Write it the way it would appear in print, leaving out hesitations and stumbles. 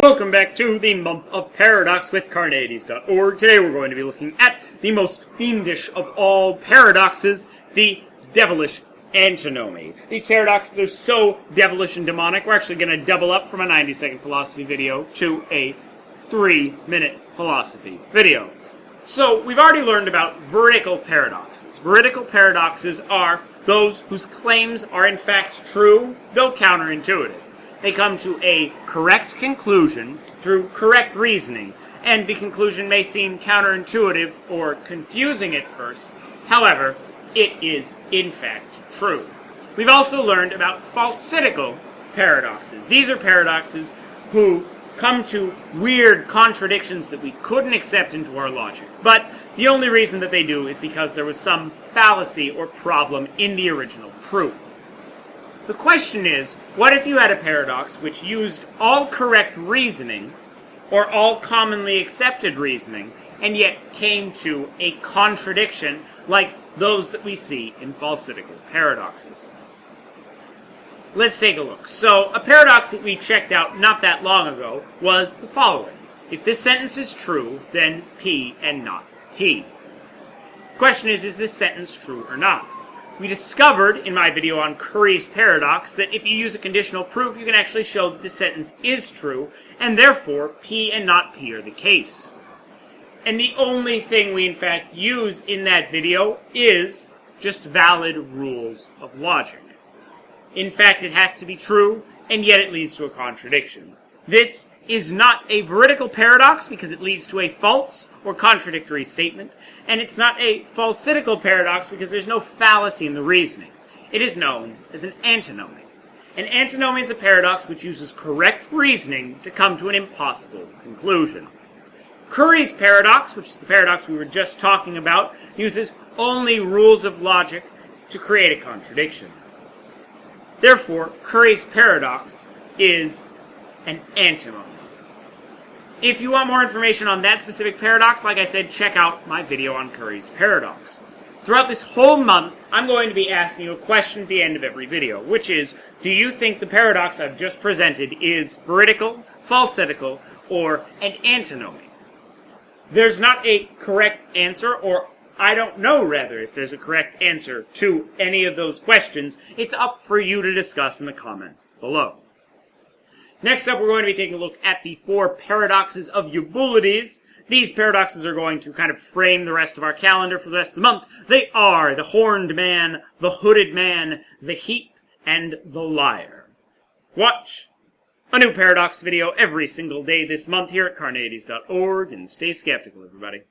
Welcome back to the Month of Paradox with Carneades.org. Today we're going to be looking at the most fiendish of all paradoxes, the devilish antinomy. These paradoxes are so devilish and demonic, we're actually going to double up from a 90-second philosophy video to a 3-minute philosophy video. So, we've already learned about veridical paradoxes. Veridical paradoxes are those whose claims are in fact true, though counterintuitive. They come to a correct conclusion through correct reasoning, and the conclusion may seem counterintuitive or confusing at first. However, it is in fact true. We've also learned about falsidical paradoxes. These are paradoxes who come to weird contradictions that we couldn't accept into our logic. But the only reason that they do is because there was some fallacy or problem in the original proof. The question is, what if you had a paradox which used all correct reasoning, or all commonly accepted reasoning, and yet came to a contradiction like those that we see in falsidical paradoxes? Let's take a look. So, a paradox that we checked out not that long ago was the following. If this sentence is true, then P and not P. The question is this sentence true or not? We discovered in my video on Curry's paradox that if you use a conditional proof, you can actually show that the sentence is true, and therefore P and not P are the case. And the only thing we in fact use in that video is just valid rules of logic. In fact, it has to be true, and yet it leads to a contradiction. This is not a veridical paradox because it leads to a false or contradictory statement, and it's not a falsidical paradox because there's no fallacy in the reasoning. It is known as an antinomy. An antinomy is a paradox which uses correct reasoning to come to an impossible conclusion. Curry's paradox, which is the paradox we were just talking about, uses only rules of logic to create a contradiction. Therefore, Curry's paradox is an antinomy. If you want more information on that specific paradox, like I said, check out my video on Curry's paradox. Throughout this whole month, I'm going to be asking you a question at the end of every video, which is, do you think the paradox I've just presented is veridical, falsidical, or an antinomy? There's not a correct answer, or I don't know, rather, if there's a correct answer to any of those questions. It's up for you to discuss in the comments below. Next up, we're going to be taking a look at the 4 paradoxes of Eubulides. These paradoxes are going to kind of frame the rest of our calendar for the rest of the month. They are the horned man, the hooded man, the heap, and the liar. Watch a new paradox video every single day this month here at Carneades.org, and stay skeptical, everybody.